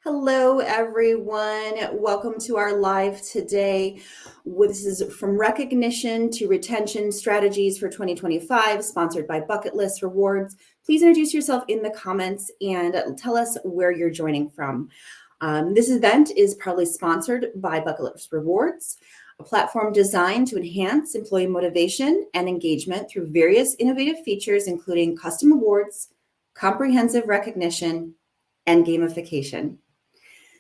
Hello, everyone. Welcome to our live today. This is From Recognition to Retention Strategies for 2025, sponsored by Bucket List Rewards. Please introduce yourself in the comments and tell us where you're joining from. This event is proudly sponsored by Bucket List Rewards, a platform designed to enhance employee motivation and engagement through various innovative features, including custom awards, comprehensive recognition, and gamification.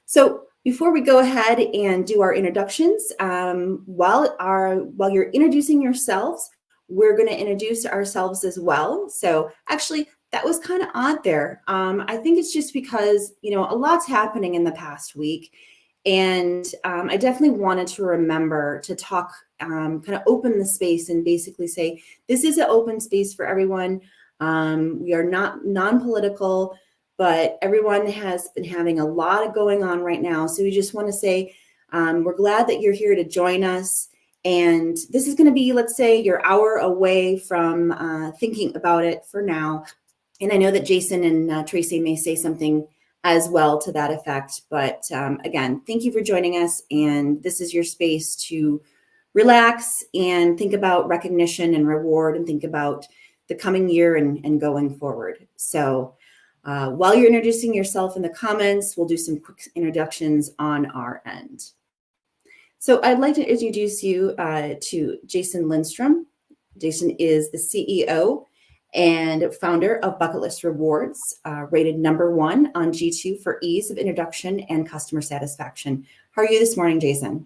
So before we go ahead and do our introductions, while you're introducing yourselves, we're going to introduce ourselves as well. So actually, that was kind of odd there. I think it's just because, a lot's happening in the past week. And I definitely wanted to remember to talk, kind of open the space and basically say, this is an open space for everyone. We are not non-political, but everyone has been having a lot of going on right now. So we just want to say, we're glad that you're here to join us. And this is going to be, let's say, your hour away from thinking about it for now. And I know that Jason and Tracy may say something as well to that effect. But again, thank you for joining us. And this is your space to relax and think about recognition and reward and think about the coming year and going forward. So while you're introducing yourself in the comments, we'll do some quick introductions on our end. So I'd like to introduce you to Jason Lindstrom. Jason is the CEO and founder of Bucket List Rewards, rated #1 on G2 for ease of introduction and customer satisfaction. How are you this morning, Jason?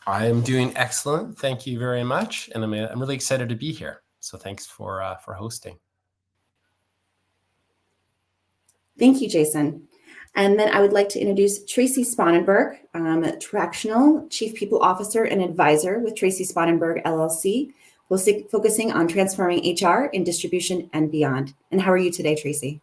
I'm doing excellent. Thank you very much. And I'm really excited to be here. So thanks for hosting. Thank you, Jason. And then I would like to introduce Tracy Spanenberg, Tractional Chief People Officer and Advisor with Tracy Spanenberg, LLC, focusing on transforming HR in distribution and beyond. And how are you today, Tracy?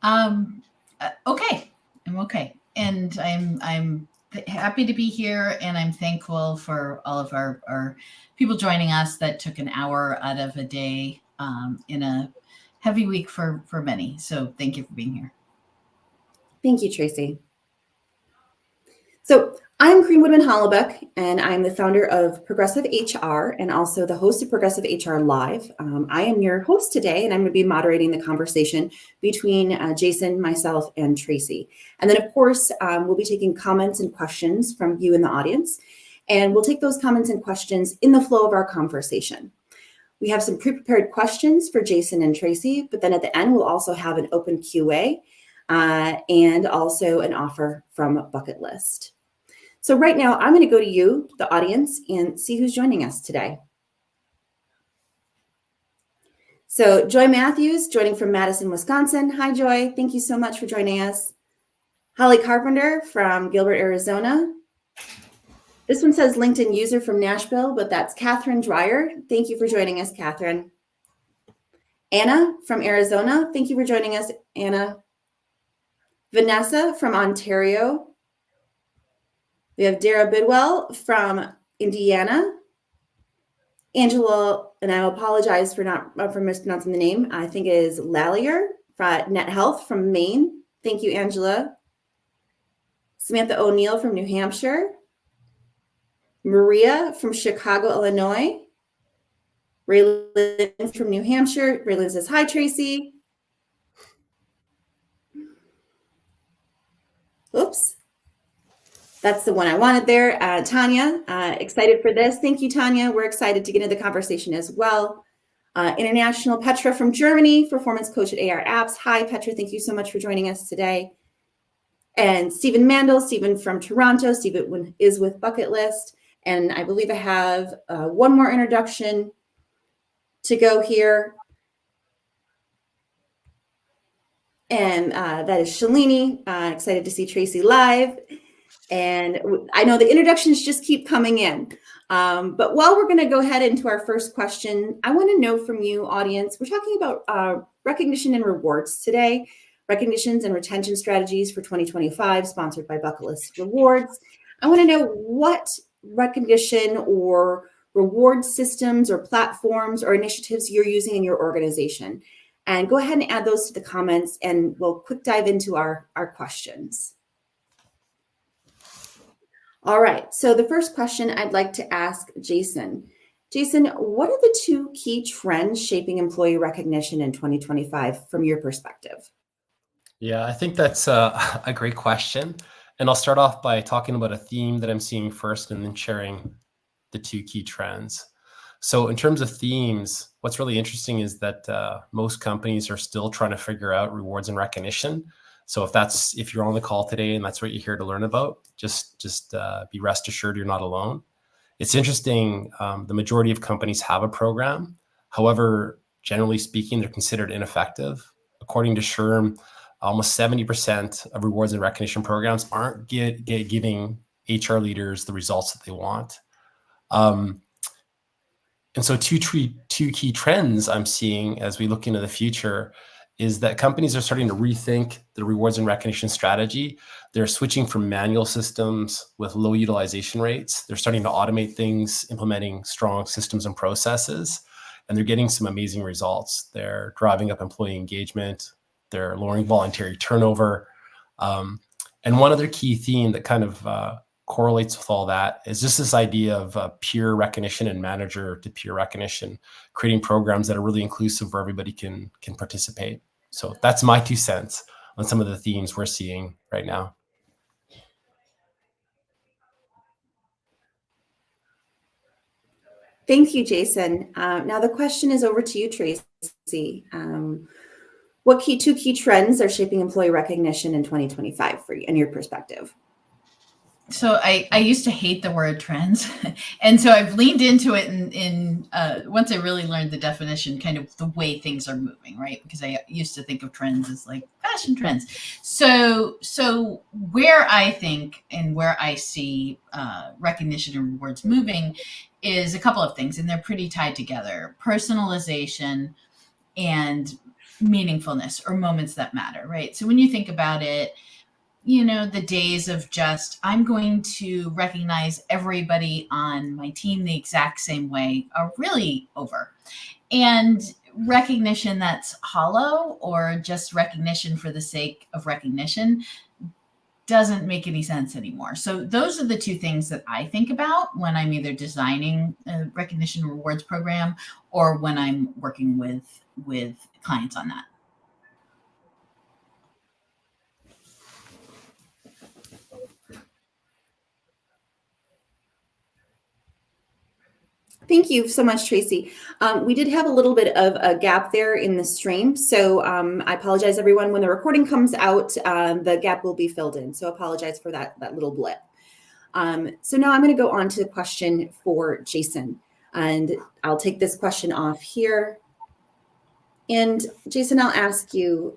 Okay. I'm okay. And I'm happy to be here, and I'm thankful for all of our people joining us that took an hour out of a day in a heavy week for many. So thank you for being here. Thank you, Tracy. So I'm Cream Woodman-Hollebeck, and I'm the founder of Progressive HR and also the host of Progressive HR Live. I am your host today, and I'm going to be moderating the conversation between Jason, myself, and Tracy. And then, of course, we'll be taking comments and questions from you in the audience, and we'll take those comments and questions in the flow of our conversation. We have some pre-prepared questions for Jason and Tracy, but then at the end, we'll also have an open QA and also an offer from Bucket List. So right now, I'm going to go to you, the audience, and see who's joining us today. So Joy Matthews, joining from Madison, Wisconsin. Hi, Joy. Thank you so much for joining us. Holly Carpenter from Gilbert, Arizona. This one says LinkedIn user from Nashville, but that's Catherine Dreyer. Thank you for joining us, Catherine. Anna from Arizona. Thank you for joining us, Anna. Vanessa from Ontario. We have Dara Bidwell from Indiana. Angela, and I apologize for mispronouncing the name. I think it is Lallier from Net Health from Maine. Thank you, Angela. Samantha O'Neill from New Hampshire. Maria from Chicago, Illinois. Raylan from New Hampshire. Raylan says, hi, Tracy. Oops. That's the one I wanted there. Tanya, excited for this. Thank you, Tanya. We're excited to get into the conversation as well. International Petra from Germany, performance coach at AR Apps. Hi, Petra. Thank you so much for joining us today. And Stephen Mandel, Stephen from Toronto. Stephen is with Bucket List. And I believe I have one more introduction to go here. And that is Shalini. Excited to see Tracy live. And I know the introductions just keep coming in. But while we're going to go ahead into our first question, I want to know from you, audience, we're talking about recognition and rewards today. Recognitions and retention strategies for 2025, sponsored by Bucket List Rewards. I want to know what recognition or reward systems or platforms or initiatives you're using in your organization. And go ahead and add those to the comments, and we'll quick dive into our questions. All right. So the first question I'd like to ask Jason. Jason, what are the 2 key trends shaping employee recognition in 2025 from your perspective? Yeah, I think that's a great question. And I'll start off by talking about a theme that I'm seeing first and then sharing the 2 key trends. So in terms of themes, what's really interesting is that most companies are still trying to figure out rewards and recognition. So if you're on the call today and that's what you're here to learn about, just be rest assured you're not alone. It's interesting. The majority of companies have a program. However, generally speaking, they're considered ineffective. According to SHRM, almost 70% of rewards and recognition programs aren't giving HR leaders the results that they want. And so two key trends I'm seeing as we look into the future is that companies are starting to rethink the rewards and recognition strategy. They're switching from manual systems with low utilization rates. They're starting to automate things, implementing strong systems and processes, and they're getting some amazing results. They're driving up employee engagement. They're lowering voluntary turnover. And one other key theme that kind of correlates with all that is just this idea of peer recognition and manager to peer recognition, creating programs that are really inclusive where everybody can participate. So that's my 2 cents on some of the themes we're seeing right now. Thank you, Jason. Now the question is over to you, Tracy. What 2 key trends are shaping employee recognition in 2025 for you, in your perspective? So I used to hate the word trends. And so I've leaned into it in once I really learned the definition, kind of the way things are moving, right? Because I used to think of trends as like fashion trends. So where I think and where I see recognition and rewards moving is a couple of things, and they're pretty tied together: personalization and meaningfulness, or moments that matter, right? So when you think about it, the days of just, I'm going to recognize everybody on my team the exact same way are really over. And recognition that's hollow or just recognition for the sake of recognition doesn't make any sense anymore. So those are the 2 things that I think about when I'm either designing a recognition rewards program or when I'm working with clients on that. Thank you so much, Tracy. We did have a little bit of a gap there in the stream. So I apologize, everyone. When the recording comes out, the gap will be filled in. So apologize for that little blip. So now I'm going to go on to the question for Jason. And I'll take this question off here. And Jason, I'll ask you,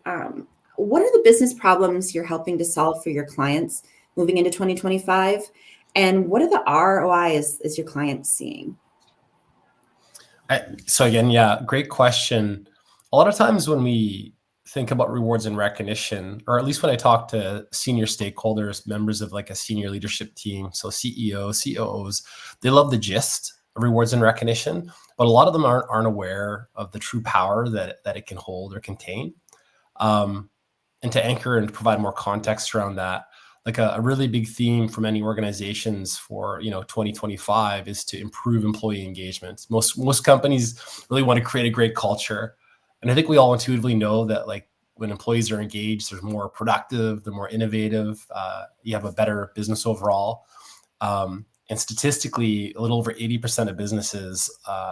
what are the business problems you're helping to solve for your clients moving into 2025? And what are the ROI is your clients seeing? So again, yeah, great question. A lot of times when we think about rewards and recognition, or at least when I talk to senior stakeholders, members of like a senior leadership team, so CEOs, COOs, they love the gist of rewards and recognition, but a lot of them aren't aware of the true power that it can hold or contain. And to anchor and provide more context around that, like a really big theme for many organizations for 2025 is to improve employee engagement. Most companies really want to create a great culture, and I think we all intuitively know that like when employees are engaged, they're more productive, they're more innovative, you have a better business overall. And statistically, a little over 80% of businesses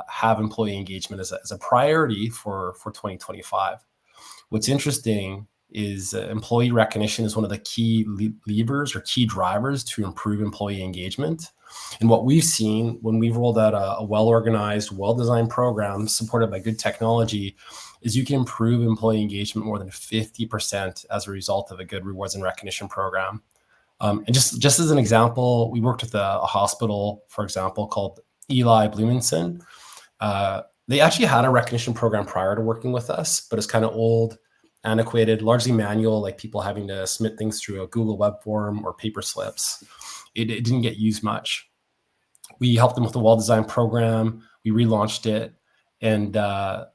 have employee engagement as a priority for 2025. What's interesting is employee recognition is one of the key levers or key drivers to improve employee engagement. And what we've seen when we've rolled out a well-organized, well-designed program supported by good technology is you can improve employee engagement more than 50% as a result of a good rewards and recognition program. And just as an example, we worked with a hospital, for example, called Eli Blumenson. They actually had a recognition program prior to working with us, but it's kind of old, antiquated, largely manual, like people having to submit things through a Google web form or paper slips. It didn't get used much. We helped them with a well-designed program. We relaunched it, and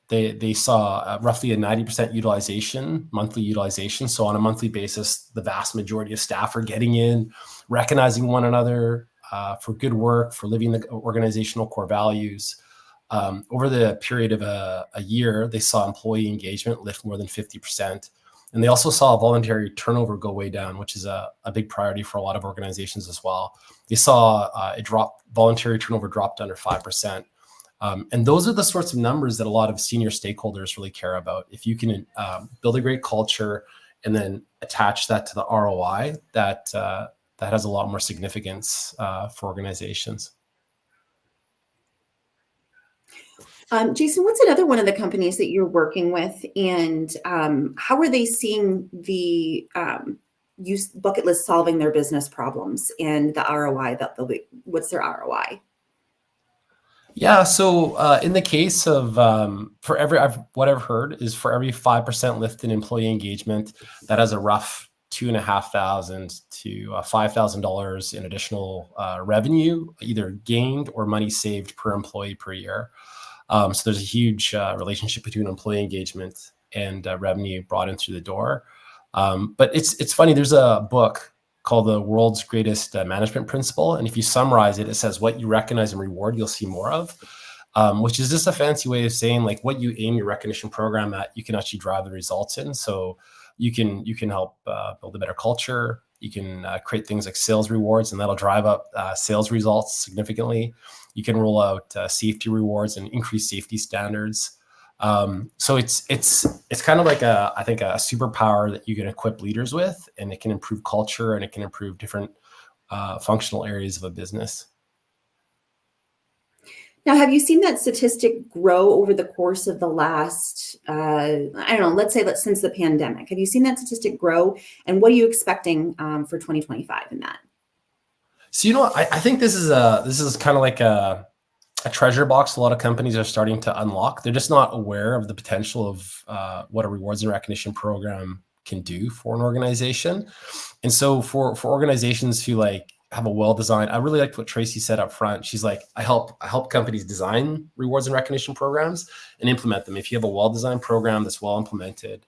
they saw roughly a 90% utilization, monthly utilization. So on a monthly basis, the vast majority of staff are getting in, recognizing one another, for good work, for living the organizational core values. Over the period of a year, they saw employee engagement lift more than 50%. And they also saw voluntary turnover go way down, which is a big priority for a lot of organizations as well. They saw voluntary turnover dropped under 5%. And those are the sorts of numbers that a lot of senior stakeholders really care about. If you can build a great culture and then attach that to the ROI, that has a lot more significance for organizations. Jason, what's another one of the companies that you're working with, and how are they seeing the use bucket list solving their business problems and the ROI that they'll be? What's their ROI? Yeah, so in the case of what I've heard is for every 5% lift in employee engagement, that has a rough $2,500 to $5,000 in additional revenue, either gained or money saved per employee per year. So there's a huge relationship between employee engagement and revenue brought in through the door. But it's funny. There's a book called The World's Greatest Management Principle. And if you summarize it, it says what you recognize and reward, you'll see more of, which is just a fancy way of saying like what you aim your recognition program at, you can actually drive the results in. So you can help build a better culture. You can create things like sales rewards, and that'll drive up sales results significantly. You can roll out safety rewards and increase safety standards. So it's kind of like I think a superpower that you can equip leaders with, and it can improve culture and it can improve different functional areas of a business. Now, have you seen that statistic grow over the course of the last, I don't know, let's say since the pandemic? Have you seen that statistic grow? And what are you expecting for 2025 in that? So, I think this is kind of like a treasure box a lot of companies are starting to unlock. They're just not aware of the potential of what a rewards and recognition program can do for an organization. And so for organizations who have a well-designed, I really liked what Tracy said up front. She's like, I help companies design rewards and recognition programs and implement them. If you have a well-designed program that's well implemented,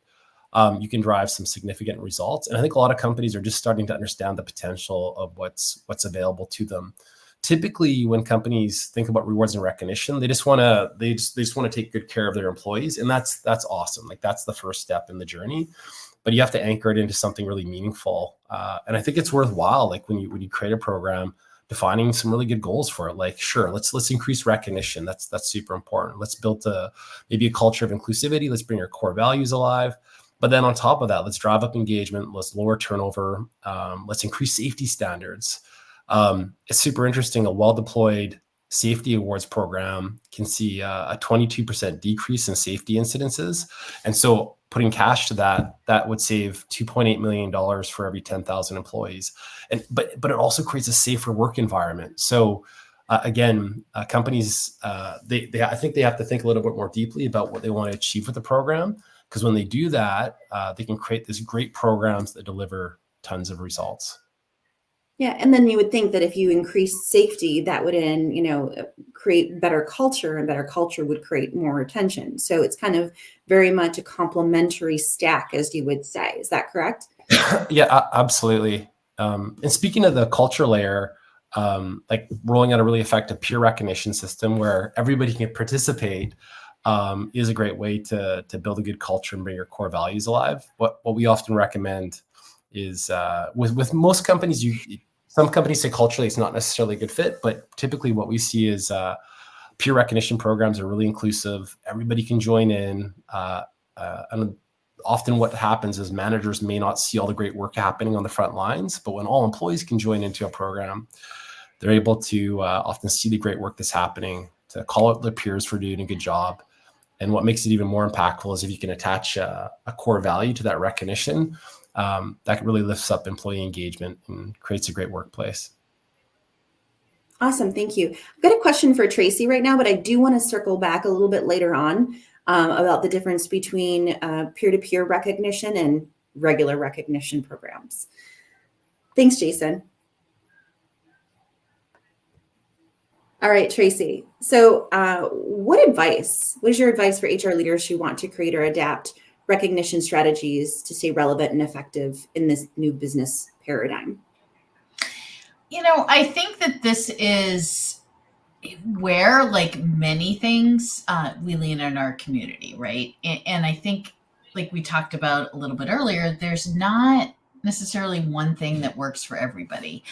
you can drive some significant results. And I think a lot of companies are just starting to understand the potential of what's available to them. Typically, when companies think about rewards and recognition, they just want to take good care of their employees, and that's awesome. Like that's the first step in the journey. But you have to anchor it into something really meaningful. And I think it's worthwhile, like when you create a program, defining some really good goals for it. Like, sure, let's increase recognition. That's super important. Let's build maybe a culture of inclusivity. Let's bring our core values alive. But then on top of that, let's drive up engagement. Let's lower turnover. Let's increase safety standards. It's super interesting. A well-deployed safety awards program can see a 22% decrease in safety incidences. And so putting cash to that would save $2.8 million for every 10,000 employees. But it also creates a safer work environment. So again, companies, I think they have to think a little bit more deeply about what they want to achieve with the program, because when they do that, they can create these great programs that deliver tons of results. Yeah, and then you would think that if you increase safety, that would create better culture, and better culture would create more retention. So it's kind of very much a complementary stack, as you would say. Is that correct? Yeah, absolutely. And speaking of the culture layer, like rolling out a really effective peer recognition system where everybody can participate is a great way to build a good culture and bring your core values alive. What we often recommend is with most companies, some companies say culturally it's not necessarily a good fit, but typically what we see is peer recognition programs are really inclusive. Everybody can join in. And often what happens is managers may not see all the great work happening on the front lines, but when all employees can join into a program, they're able to often see the great work that's happening, to call out their peers for doing a good job. And what makes it even more impactful is if you can attach a core value to that recognition, that really lifts up employee engagement and creates a great workplace. Awesome. Thank you. I've got a question for Tracy right now, but I do want to circle back a little bit later on about the difference between peer-to-peer recognition and regular recognition programs. Thanks, Jason. All right, Tracy. So what is your advice for HR leaders who want to create or adapt recognition strategies to stay relevant and effective in this new business paradigm? I think that this is where, like many things, we lean on our community, right? And I think, like we talked about a little bit earlier, there's not necessarily one thing that works for everybody.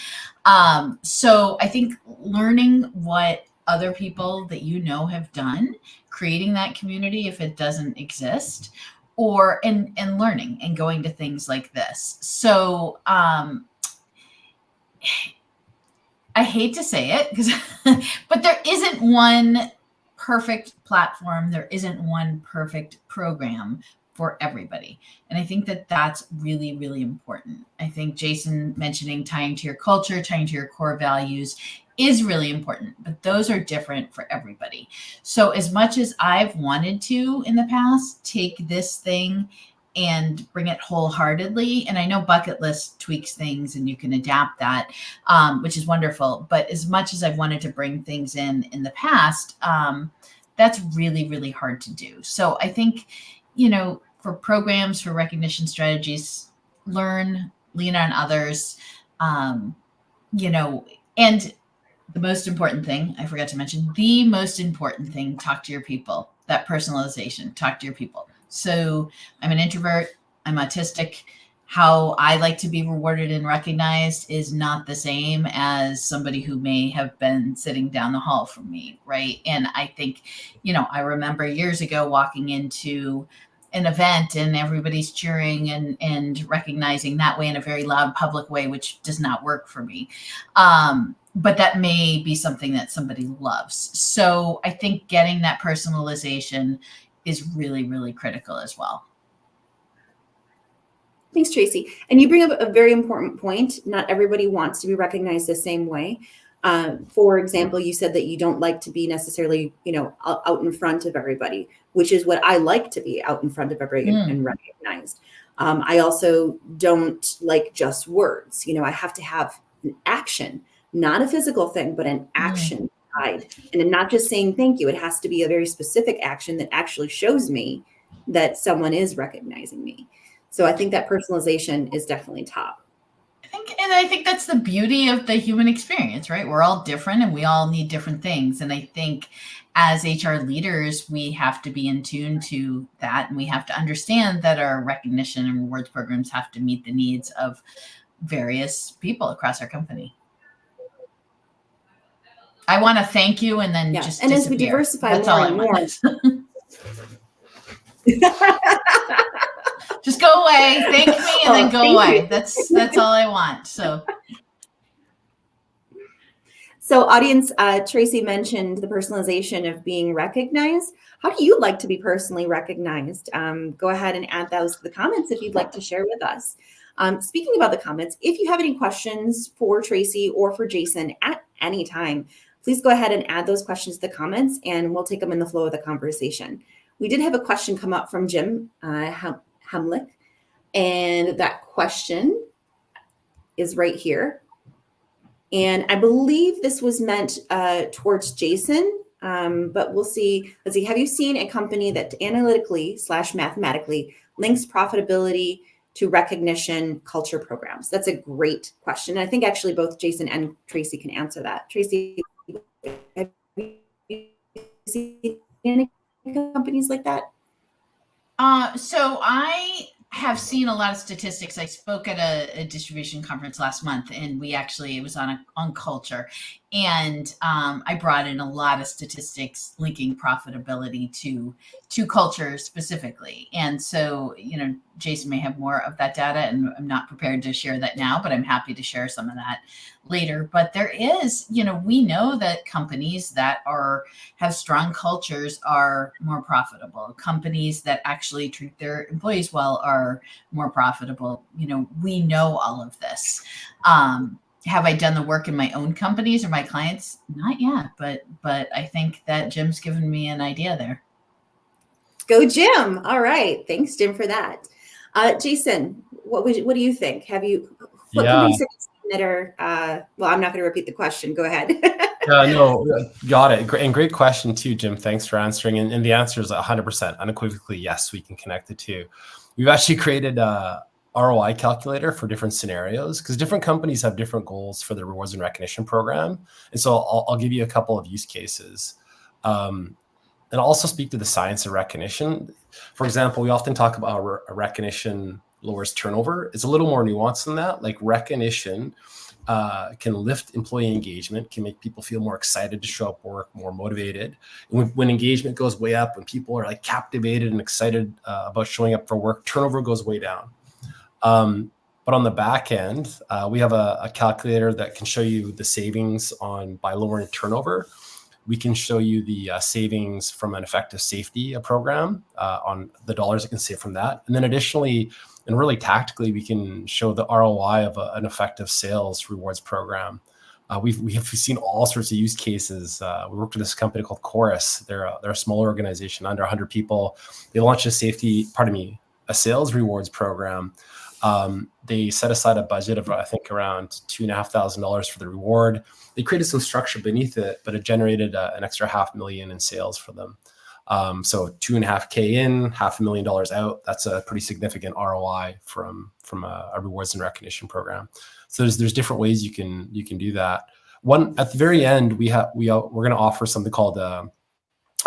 So I think learning what other people that have done, creating that community if it doesn't exist, or and learning and going to things like this. So I hate to say it because, but there isn't one perfect platform. There isn't one perfect program for everybody. And I think that that's really, really important. I think Jason mentioning tying to your culture, tying to your core values is really important, but those are different for everybody. So as much as I've wanted to in the past take this thing and bring it wholeheartedly, and I know Bucket List tweaks things and you can adapt that, which is wonderful. But as much as I've wanted to bring things in the past, that's really, really hard to do. So I think, for programs, for recognition strategies, learn, lean on others, and the most important thing, I forgot to mention, the most important thing, talk to your people. That personalization, talk to your people. So I'm an introvert, I'm autistic. How I like to be rewarded and recognized is not the same as somebody who may have been sitting down the hall from me, right? And I think, I remember years ago walking into an event and everybody's cheering and recognizing that way in a very loud public way, which does not work for me. But that may be something that somebody loves. So I think getting that personalization is really, really critical as well. Thanks, Tracy. And you bring up a very important point. Not everybody wants to be recognized the same way. For example, you said that you don't like to be necessarily, out in front of everybody, which is what I like to be, out in front of everybody and recognized. I also don't like just words. I have to have an action, not a physical thing, but an action side. And not just saying thank you. It has to be a very specific action that actually shows me that someone is recognizing me. So I think that personalization is definitely top. I think that's the beauty of the human experience, right? We're all different and we all need different things. And I think as HR leaders, we have to be in tune to that. And we have to understand that our recognition and rewards programs have to meet the needs of various people across our company. I want to thank you and then just and disappear. as we diversify more and more. Just go away, thank me, and then go away. That's all I want. So audience, Tracy mentioned the personalization of being recognized. How do you like to be personally recognized? Go ahead and add those to the comments if you'd like to share with us. Speaking about the comments, if you have any questions for Tracy or for Jason at any time, please go ahead and add those questions to the comments and we'll take them in the flow of the conversation. We did have a question come up from Jim Hamlick, and that question is right here. And I believe this was meant towards Jason, but we'll see. Let's see. Have you seen a company that analytically/mathematically links profitability to recognition culture programs? That's a great question. And I think actually both Jason and Tracy can answer that. Tracy, have you seen any companies like that? So I have seen a lot of statistics. I spoke at a distribution conference last month, and it was on culture, and I brought in a lot of statistics linking profitability to culture specifically. And so, Jason may have more of that data, and I'm not prepared to share that now, but I'm happy to share some of that later. But there is, we know that companies that have strong cultures are more profitable. Companies that actually treat their employees well are more profitable. We know all of this. Have I done the work in my own companies or my clients? Not yet, but I think that Jim's given me an idea there. Go, Jim. All right. Thanks, Jim, for that. Jason, what do you think? What companies that are, well, I'm not going to repeat the question. Go ahead. No, got it. And great question too, Jim. Thanks for answering. And the answer is 100%, unequivocally, yes, we can connect the two. We've actually created a ROI calculator for different scenarios, because different companies have different goals for the rewards and recognition program. And so I'll give you a couple of use cases. And I'll also speak to the science of recognition. For example, we often talk about how recognition lowers turnover. It's a little more nuanced than that. Like recognition can lift employee engagement, can make people feel more excited to show up work, more motivated. And when engagement goes way up, when people are like captivated and excited about showing up for work, turnover goes way down. But on the back end, we have a calculator that can show you the savings by lowering turnover. We can show you the savings from an effective safety program on the dollars it can save from that. And then additionally, and really tactically, we can show the ROI of an effective sales rewards program. We've seen all sorts of use cases. We worked with this company called Chorus. They're a smaller organization, under 100 people. They launched a sales rewards program. They set aside a budget of, I think, around $2,500 for the reward. They created some structure beneath it, but it generated an extra $500,000 in sales for them. So $2,500 in, $500,000 out. That's a pretty significant ROI from a rewards and recognition program. So there's different ways you can do that. One at the very end, we're going to offer something called a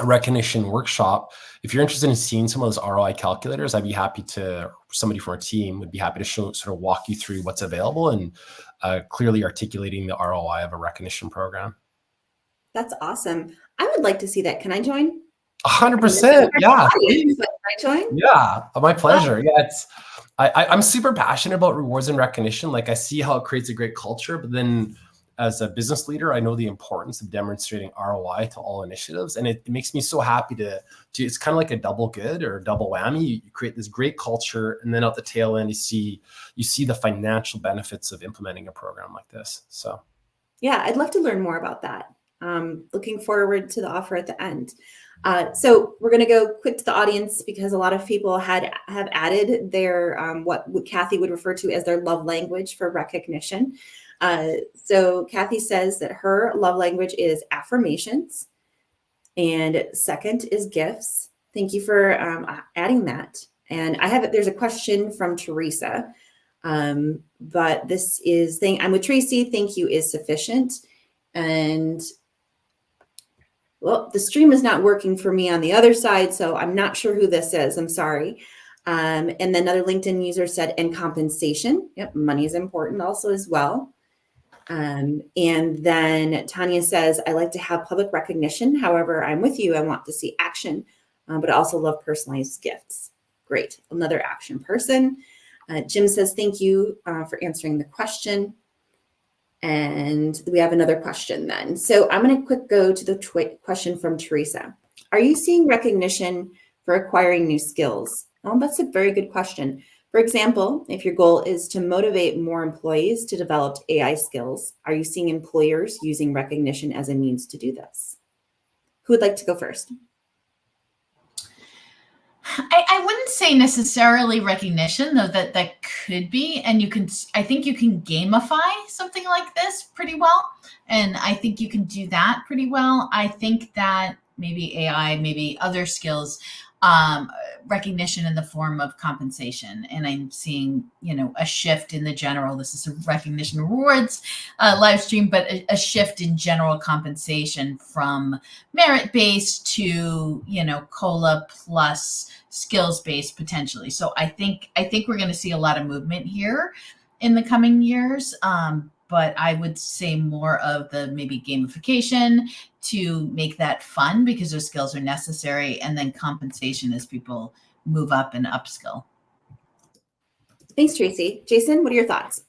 recognition workshop. If you're interested in seeing some of those ROI calculators, I'd be happy to, somebody from our team would be happy to sort of walk you through what's available and clearly articulating the ROI of a recognition program. That's awesome. I would like to see that. Can I join? 100%. Yeah. Can I join? Yeah, my pleasure. Yeah, I'm super passionate about rewards and recognition. Like I see how it creates a great culture, but then as a business leader, I know the importance of demonstrating ROI to all initiatives. And it makes me so happy to it's kind of like a double good or a double whammy. You create this great culture, and then at the tail end, you see the financial benefits of implementing a program like this. So yeah, I'd love to learn more about that. Looking forward to the offer at the end. So we're going to go quick to the audience because a lot of people have added their what Kathy would refer to as their love language for recognition. So Kathy says that her love language is affirmations, and second is gifts. Thank you for adding that. And there's a question from Teresa, but this is I'm with Tracy. Thank you is sufficient. And well, the stream is not working for me on the other side, so I'm not sure who this is. I'm sorry. And then another LinkedIn user said, and compensation. Yep, money is important also as well. And then Tanya says, I like to have public recognition. However, I'm with you. I want to see action, but I also love personalized gifts. Great. Another action person. Jim says, thank you for answering the question. And we have another question then. So I'm going to go to the question from Teresa. Are you seeing recognition for acquiring new skills? Well, that's a very good question. For example, if your goal is to motivate more employees to develop AI skills, are you seeing employers using recognition as a means to do this? Who would like to go first? I wouldn't say necessarily recognition, though that could be. And I think you can gamify something like this pretty well. And I think you can do that pretty well. I think that maybe AI, maybe other skills, recognition in the form of compensation. And I'm seeing, a shift in the general, this is a recognition rewards live stream, but a shift in general compensation from merit-based to, COLA plus skills-based potentially. So I think we're going to see a lot of movement here in the coming years. But I would say more of the maybe gamification to make that fun because those skills are necessary, and then compensation as people move up and upskill. Thanks, Tracy. Jason, what are your thoughts?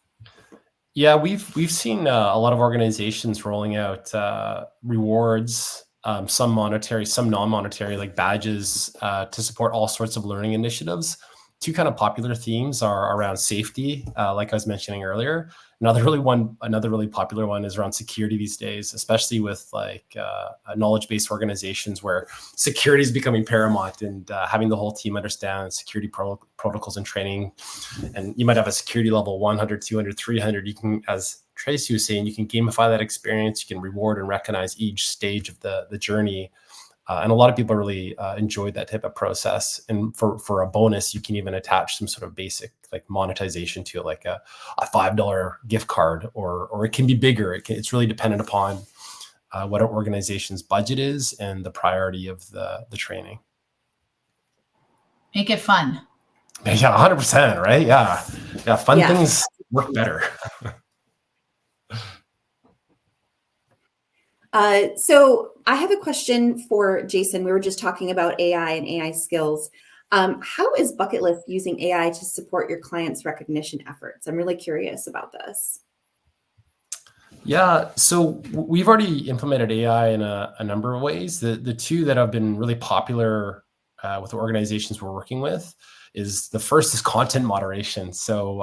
Yeah, we've seen a lot of organizations rolling out rewards, some monetary, some non-monetary, like badges, to support all sorts of learning initiatives. Two kind of popular themes are around safety, like I was mentioning earlier. Another really popular one is around security these days, especially with knowledge-based organizations where security is becoming paramount, and having the whole team understand security protocols and training. And you might have a security level 100, 200, 300. You can, as Tracy was saying, you can gamify that experience. You can reward and recognize each stage of the journey. And a lot of people really enjoy that type of process. And for a bonus, you can even attach some sort of basic like monetization to it, like a $5 gift card, or it can be bigger. It's really dependent upon what an organization's budget is and the priority of the training. Make it fun. Yeah, 100%, right? Yeah. Fun things work better. So I have a question for Jason. We were just talking about AI and AI skills. How is Bucket List using AI to support your clients' recognition efforts? I'm really curious about this. Yeah, so we've already implemented AI in a number of ways. The two that have been really popular with the organizations we're working with is the first is content moderation. So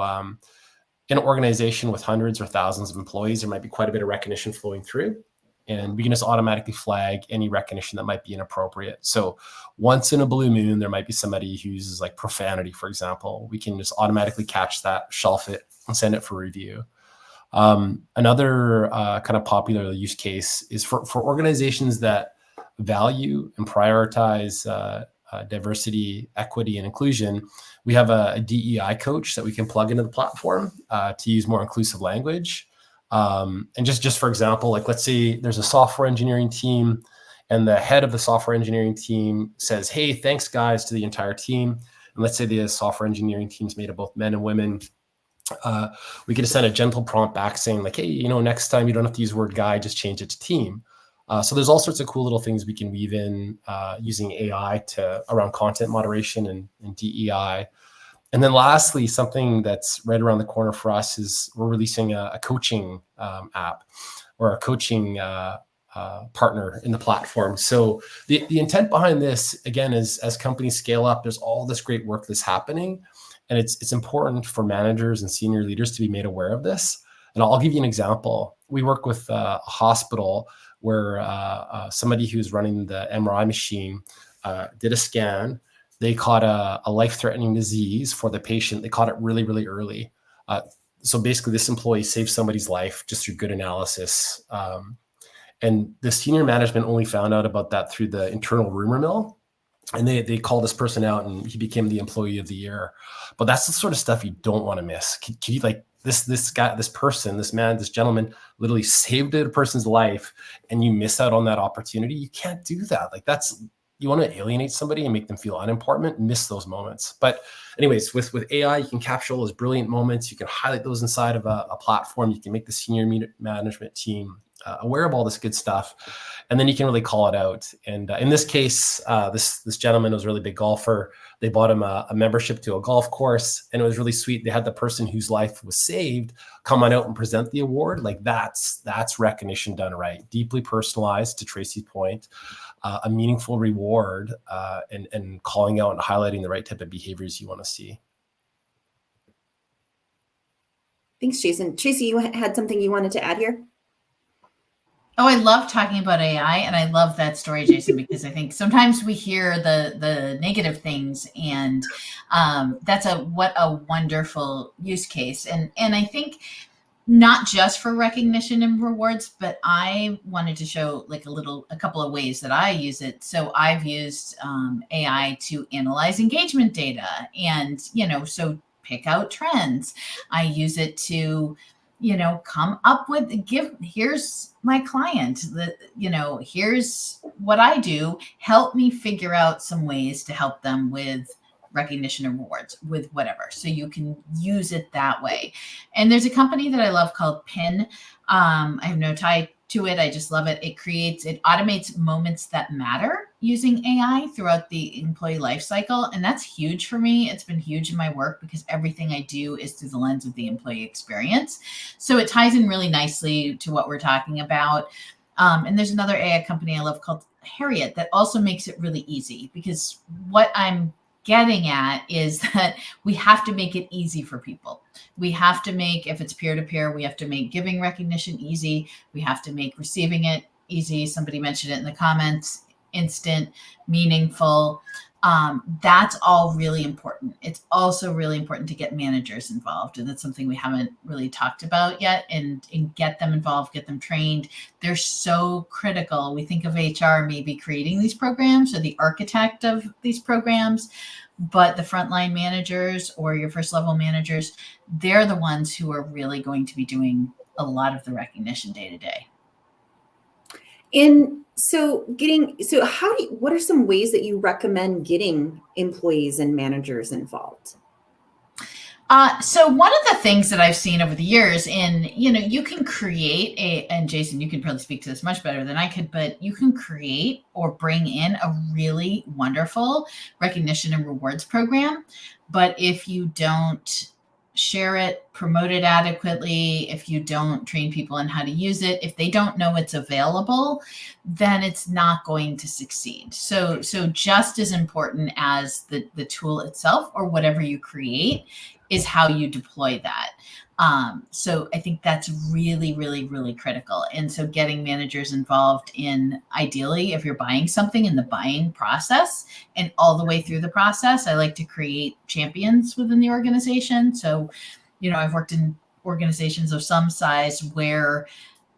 in an organization with hundreds or thousands of employees, there might be quite a bit of recognition flowing through. And we can just automatically flag any recognition that might be inappropriate. So once in a blue moon, there might be somebody who uses like profanity, for example. We can just automatically catch that, shelf it, and send it for review. Another kind of popular use case is for organizations that value and prioritize diversity, equity, and inclusion. We have a DEI coach that we can plug into the platform to use more inclusive language. And just for example, like let's say there's a software engineering team and the head of the software engineering team says, hey, thanks guys to the entire team. And let's say the software engineering team is made of both men and women. We could send a gentle prompt back saying like, hey, next time you don't have to use the word guy, just change it to team. So there's all sorts of cool little things we can weave in using AI around content moderation and DEI. And then lastly, something that's right around the corner for us is we're releasing a coaching app or a coaching partner in the platform. So the intent behind this, again, is as companies scale up, there's all this great work that's happening. And it's important for managers and senior leaders to be made aware of this. And I'll give you an example. We work with a hospital where somebody who's running the MRI machine did a scan. They caught a life-threatening disease for the patient. They caught it really, really early. So basically, this employee saved somebody's life just through good analysis. And the senior management only found out about that through the internal rumor mill. And they called this person out, and he became the employee of the year. But that's the sort of stuff you don't want to miss. Can you like this guy, this person, this man, this gentleman literally saved a person's life, and you miss out on that opportunity? You can't do that. Like you want to alienate somebody and make them feel unimportant, miss those moments. But anyways, with AI, you can capture all those brilliant moments. You can highlight those inside of a platform. You can make the senior management team aware of all this good stuff, and then you can really call it out. And in this case, this gentleman was a really big golfer. They bought him a membership to a golf course, and it was really sweet. They had the person whose life was saved come on out and present the award. Like that's recognition done right, deeply personalized, to Tracy's point, a meaningful reward, and calling out and highlighting the right type of behaviors you want to see. Thanks, Jason. Tracy, you had something you wanted to add here? Oh, I love talking about AI, and I love that story, Jason, because I think sometimes we hear the negative things, and that's what a wonderful use case. And I think not just for recognition and rewards, but I wanted to show like a couple of ways that I use it. So I've used AI to analyze engagement data, and so pick out trends. I use it to come up with, here's my client, here's what I do, help me figure out some ways to help them with recognition and rewards, with whatever. So you can use it that way. And there's a company that I love called Pin. I have no tie to it. I just love it. It automates moments that matter using AI throughout the employee life cycle. And that's huge for me. It's been huge in my work because everything I do is through the lens of the employee experience. So it ties in really nicely to what we're talking about. And there's another AI company I love called Harriet that also makes it really easy, because what I'm getting at is that we have to make it easy for people. We have to make, if it's peer-to-peer, we have to make giving recognition easy. We have to make receiving it easy. Somebody mentioned it in the comments. instant, meaningful. That's all really important. It's also really important to get managers involved. And that's something we haven't really talked about yet, and get them involved, get them trained. They're so critical. We think of HR maybe creating these programs or the architect of these programs, but the frontline managers or your first level managers, they're the ones who are really going to be doing a lot of the recognition day to day. What are some ways that you recommend getting employees and managers involved? So one of the things that I've seen over the years you can create and Jason, you can probably speak to this much better than I could, but you can create or bring in a really wonderful recognition and rewards program. But if you don't share it, promote it adequately, if you don't train people on how to use it, if they don't know it's available, then it's not going to succeed. So just as important as the tool itself or whatever you create is how you deploy that. So I think that's really, really, really critical. And so getting managers involved in, ideally, if you're buying something, in the buying process and all the way through the process. I like to create champions within the organization. So, I've worked in organizations of some size where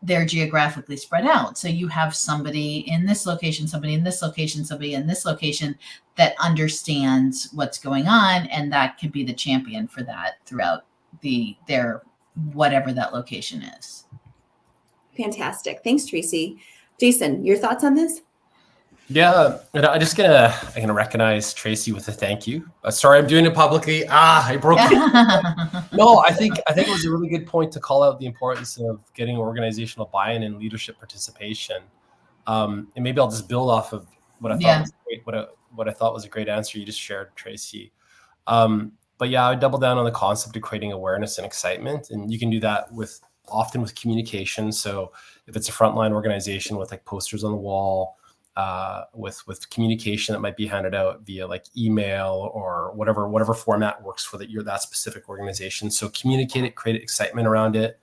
they're geographically spread out. So you have somebody in this location, somebody in this location, somebody in this location that understands what's going on, and that can be the champion for that throughout their whatever that location is. Fantastic. Thanks, Tracy. Jason, your thoughts on this? Yeah, and I'm gonna recognize Tracy with a thank you. Sorry, I'm doing it publicly. I broke it. No, I think it was a really good point to call out the importance of getting organizational buy-in and leadership participation. And maybe I'll just build off of what I thought was great, what I thought was a great answer you just shared, Tracy. But yeah, I would double down on the concept of creating awareness and excitement, and you can do that often with communication. So if it's a frontline organization with like posters on the wall, with communication that might be handed out via like email or whatever format works for that specific organization. So communicate it, create excitement around it.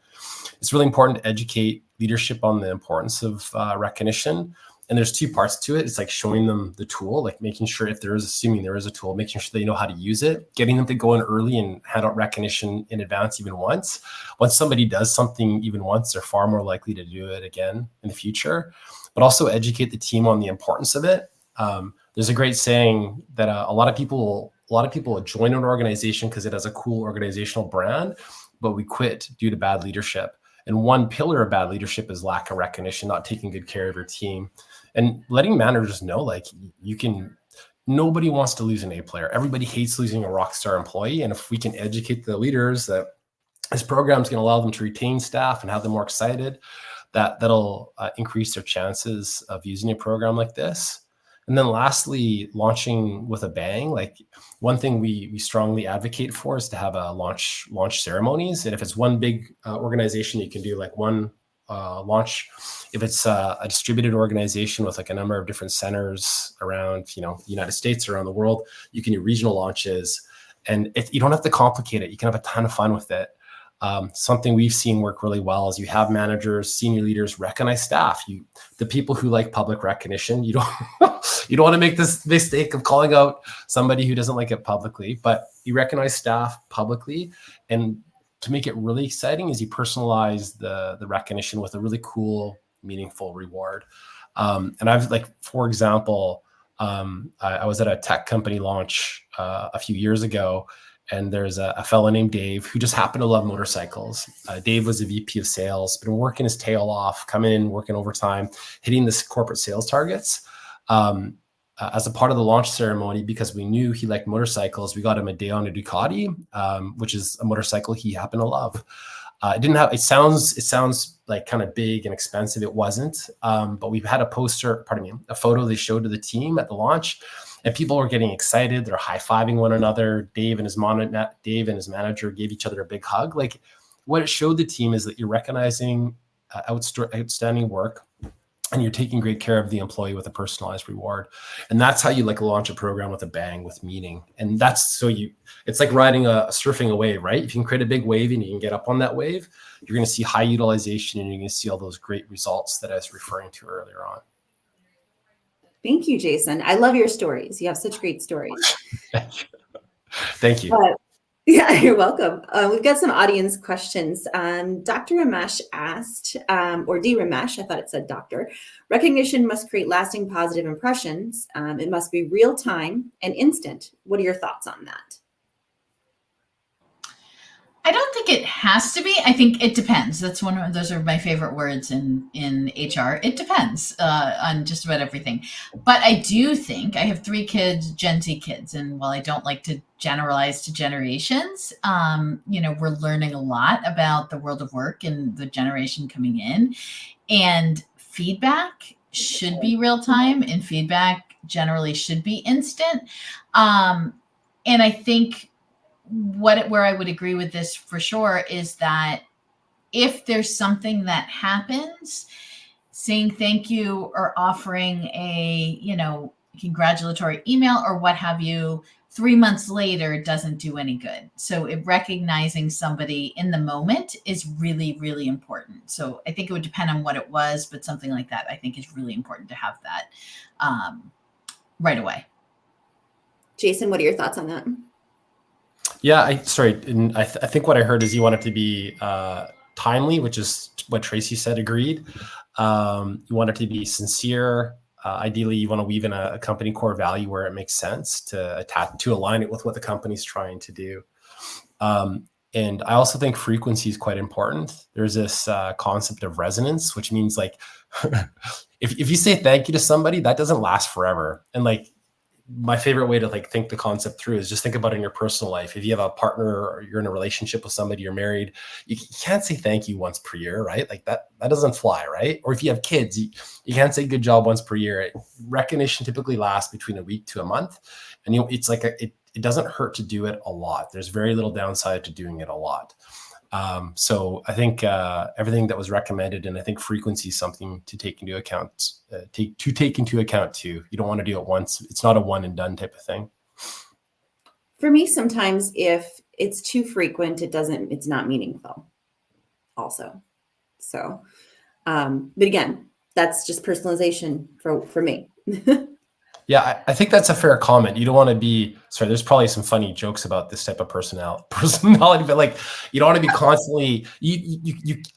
It's really important to educate leadership on the importance of recognition. And there's two parts to it. It's like showing them the tool, like making sure assuming there is a tool, making sure they know how to use it, getting them to go in early and hand out recognition in advance even once. Once somebody does something even once, they're far more likely to do it again in the future. But also educate the team on the importance of it. There's a great saying that a lot of people join an organization because it has a cool organizational brand, but we quit due to bad leadership. And one pillar of bad leadership is lack of recognition, not taking good care of your team, and letting managers know, like, nobody wants to lose an A player. Everybody hates losing a rock star employee. And if we can educate the leaders that this program is going to allow them to retain staff and have them more excited, that'll increase their chances of using a program like this. And then lastly, launching with a bang. Like, one thing we strongly advocate for is to have a launch ceremonies. And if it's one big organization, you can do like one launch. If it's a distributed organization with like a number of different centers around, the United States, around the world, you can do regional launches. And you don't have to complicate it. You can have a ton of fun with it. Something we've seen work really well is you have managers, senior leaders recognize staff. The people who like public recognition, you don't want to make this mistake of calling out somebody who doesn't like it publicly, but you recognize staff publicly. And to make it really exciting is you personalize the recognition with a really cool, meaningful reward. And I've, like, for example, I was at a tech company launch a few years ago, and there's a fellow named Dave who just happened to love motorcycles. Dave was a VP of sales, been working his tail off, coming in, working overtime, hitting this corporate sales targets. As a part of the launch ceremony, because we knew he liked motorcycles, we got him a day on a Ducati, which is a motorcycle he happened to love. It sounds like kind of big and expensive. It wasn't, but we've had a photo they showed to the team at the launch, and people were getting excited. They're high-fiving one another. Dave and his manager gave each other a big hug. Like, what it showed the team is that you're recognizing outstanding work, and you're taking great care of the employee with a personalized reward. And that's how you launch a program with a bang, with meaning. And it's like riding surfing a wave, right? If you can create a big wave and you can get up on that wave, you're going to see high utilization, and you're going to see all those great results that I was referring to earlier on. Thank you, Jason. I love your stories. You have such great stories. Thank you. Yeah, you're welcome. We've got some audience questions. Dr. Ramesh asked, or D. Ramesh, I thought it said doctor, recognition must create lasting positive impressions. It must be real time and instant. What are your thoughts on that? I don't think it has to be. I think it depends. That's one of those are my favorite words in HR. It depends on just about everything. But I do think I have 3 kids, Gen Z kids, and while I don't like to generalize to generations, we're learning a lot about the world of work and the generation coming in, and feedback should be real time, and feedback generally should be instant. And I think where I would agree with this for sure is that if there's something that happens, saying thank you or offering a, congratulatory email or what have you, 3 months later doesn't do any good. So recognizing somebody in the moment is really, really important. So I think it would depend on what it was, but something like that I think is really important to have that right away. Jason, what are your thoughts on that? Yeah, I think what I heard is you want it to be timely, which is what Tracy said. Agreed. You want it to be sincere. Ideally, you want to weave in a company core value where it makes sense to align it with what the company's trying to do. And I also think frequency is quite important. There's this concept of resonance, which means like if you say thank you to somebody, that doesn't last forever. And like, my favorite way to like think the concept through is just think about it in your personal life. If you have a partner or you're in a relationship with somebody, you're married, you can't say thank you once per year, right? Like that doesn't fly, right? Or if you have kids, you can't say good job once per year. Recognition typically lasts between a week to a month. And it's like it doesn't hurt to do it a lot. There's very little downside to doing it a lot. So I think everything that was recommended, and I think frequency is something to take into account. Take into account too. You don't want to do it once. It's not a one and done type of thing. For me, sometimes if it's too frequent, it's not meaningful. Also, so, but again, that's just personalization for me. Yeah, I think that's a fair comment. You don't want to be, there's probably some funny jokes about this type of personality, but like, you don't want to be constantly,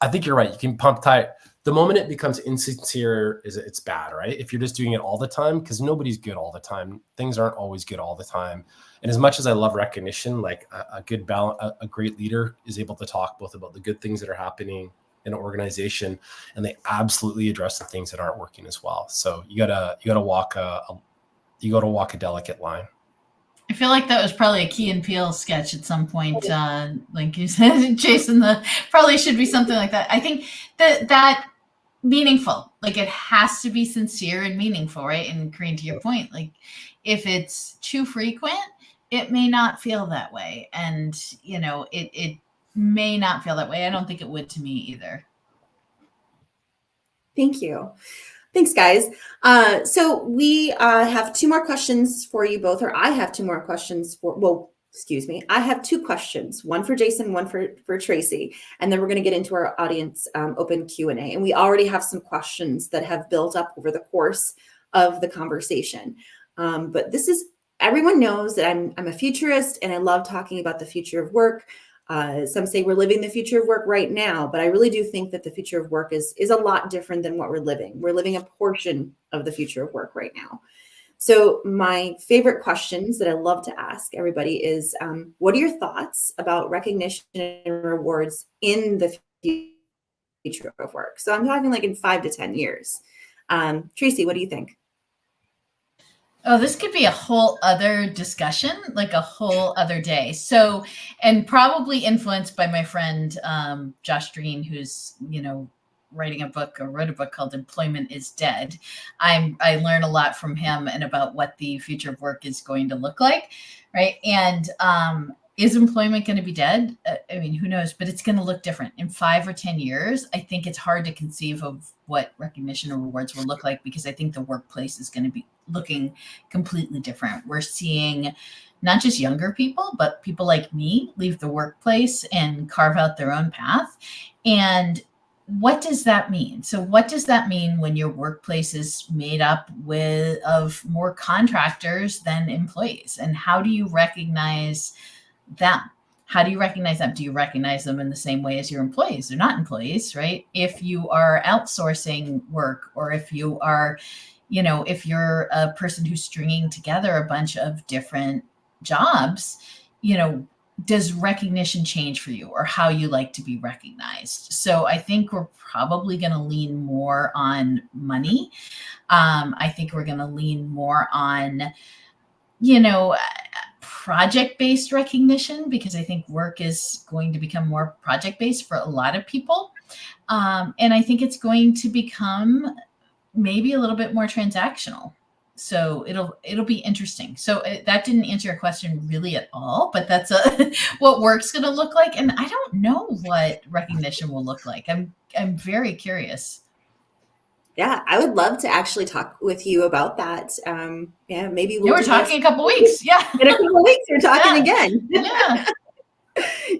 I think you're right. You can pump tire. The moment it becomes insincere, it's bad, right? If you're just doing it all the time, because nobody's good all the time. Things aren't always good all the time. And as much as I love recognition, like a good balance, a great leader is able to talk both about the good things that are happening in an organization, and they absolutely address the things that aren't working as well. So you gotta walk a delicate line. I feel like that was probably a Key and Peele sketch at some point. Like you said, Jason, probably should be something like that. I think that meaningful, like it has to be sincere and meaningful, right? And Corinne, to your point, like if it's too frequent, it may not feel that way. And, it may not feel that way. I don't think it would to me either. Thank you. Thanks, guys. So we have 2 more questions for you both, or I have 2 more questions excuse me. I have 2 questions, one for Jason, one for Tracy, and then we're going to get into our audience open Q&A. And we already have some questions that have built up over the course of the conversation. But everyone knows that I'm a futurist and I love talking about the future of work. Some say we're living the future of work right now, but I really do think that the future of work is a lot different than what we're living. We're living a portion of the future of work right now. So my favorite questions that I love to ask everybody is, what are your thoughts about recognition and rewards in the future of work? So I'm talking like in 5 to 10 years. Tracy, what do you think? Oh, this could be a whole other discussion, like a whole other day. So, and probably influenced by my friend, Josh Dreen, who's, wrote a book called Employment is Dead. I learn a lot from him and about what the future of work is going to look like. Right. And, is employment going to be dead? I mean, who knows, but it's going to look different in 5 or 10 years. I think it's hard to conceive of what recognition or rewards will look like, because I think the workplace is going to be looking completely different. We're seeing not just younger people, but people like me leave the workplace and carve out their own path. And what does that mean? So what does that mean when your workplace is made up of more contractors than employees? And how do you recognize them? How do you recognize them? Do you recognize them in the same way as your employees? They're not employees, right? If you are outsourcing work, or if you are, if you're a person who's stringing together a bunch of different jobs, does recognition change for you, or how you like to be recognized? So I think we're probably going to lean more on money. I think we're going to lean more on, project-based recognition, because I think work is going to become more project-based for a lot of people. And I think it's going to become maybe a little bit more transactional. So it'll be interesting. So that didn't answer your question really at all, but that's what work's going to look like. And I don't know what recognition will look like. I'm very curious. Yeah, I would love to actually talk with you about that. Yeah, maybe we're talking a couple weeks. Yeah, in a couple weeks we're talking again. Yeah.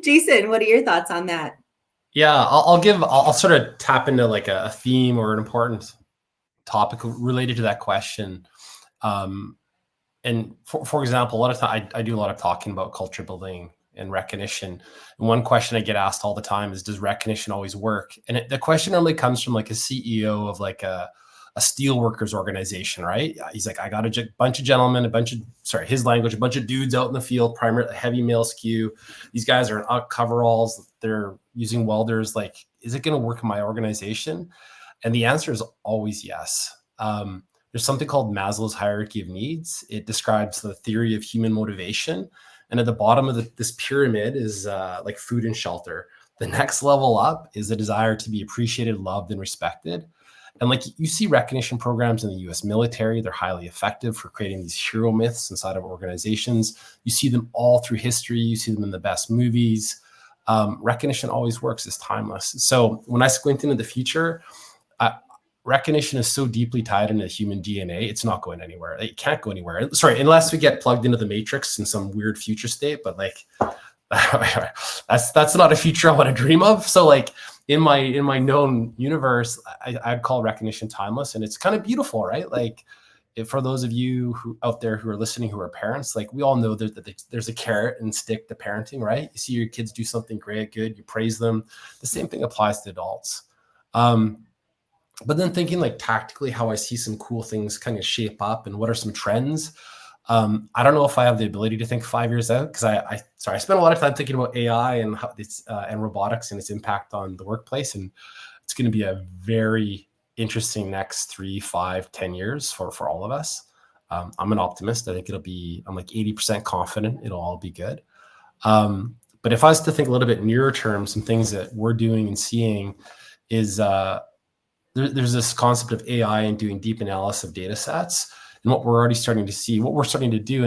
Jason, what are your thoughts on that? Yeah, I'll sort of tap into like a theme or an important topic related to that question. And for example, a lot of time I do a lot of talking about culture building and recognition. And one question I get asked all the time is, does recognition always work? And the question normally comes from like a CEO of like a steelworkers organization, right? He's like, I got a bunch of gentlemen, his language, a bunch of dudes out in the field, primarily heavy male skew. These guys are in coveralls. They're using welders. Like, is it going to work in my organization? And the answer is always yes. There's something called Maslow's hierarchy of needs. It describes the theory of human motivation. And at the bottom of this pyramid is like food and shelter. The next level up is the desire to be appreciated, loved, and respected. And like you see recognition programs in the US military, they're highly effective for creating these hero myths inside of organizations. You see them all through history. You see them in the best movies. Recognition always works. It's timeless. So when I squint into the future, recognition is so deeply tied into human DNA, it's not going anywhere. It can't go anywhere. Sorry, unless we get plugged into the matrix in some weird future state, but like that's not a future I want to dream of. So like in my known universe, I'd call recognition timeless, and it's kind of beautiful, right? Like for those of you who out there who are listening, who are parents, like we all know that there's a carrot and stick to parenting, right? You see your kids do something great, good, you praise them. The same thing applies to adults. But then thinking like tactically how I see some cool things kind of shape up and what are some trends. I don't know if I have the ability to think 5 years out, because I spent a lot of time thinking about AI and how it's and robotics and its impact on the workplace. And it's going to be a very interesting next 3, 5, 10 years for all of us. I'm an optimist. I think I'm like 80% confident it'll all be good. But if I was to think a little bit nearer term, some things that we're doing and seeing is there's this concept of AI and doing deep analysis of data sets. And what we're already starting to see, what we're starting to do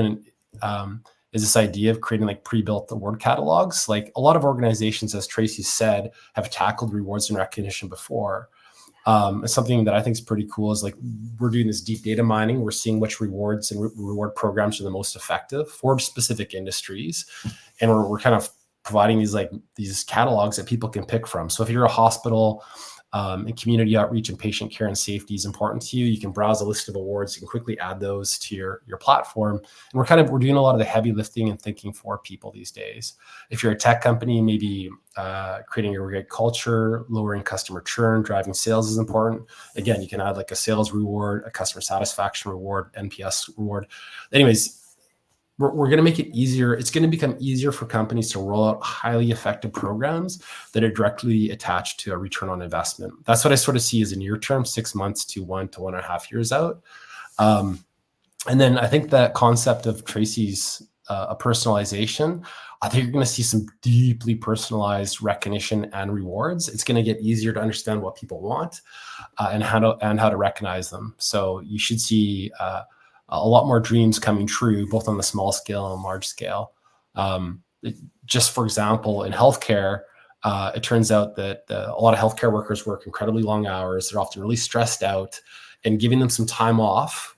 is this idea of creating like pre-built award catalogs. Like a lot of organizations, as Tracy said, have tackled rewards and recognition before. And something that I think is pretty cool is like we're doing this deep data mining. We're seeing which rewards and reward programs are the most effective for specific industries. And we're kind of providing these catalogs that people can pick from. So if you're a hospital, and community outreach and patient care and safety is important to you, you can browse a list of awards. You can quickly add those to your platform. And we're doing a lot of the heavy lifting and thinking for people these days. If you're a tech company, maybe creating a great culture, lowering customer churn, driving sales is important. Again, you can add like a sales reward, a customer satisfaction reward, NPS reward. Anyways, we're going to make it easier. It's going to become easier for companies to roll out highly effective programs that are directly attached to a return on investment. That's what I sort of see as a near term, 6 months to 1 to 1.5 years out. And then I think that concept of Tracy's personalization, I think you're going to see some deeply personalized recognition and rewards. It's going to get easier to understand what people want and how to recognize them. So you should see a lot more dreams coming true, both on the small scale and large scale. Just for example, in healthcare, it turns out that a lot of healthcare workers work incredibly long hours. They're often really stressed out, and giving them some time off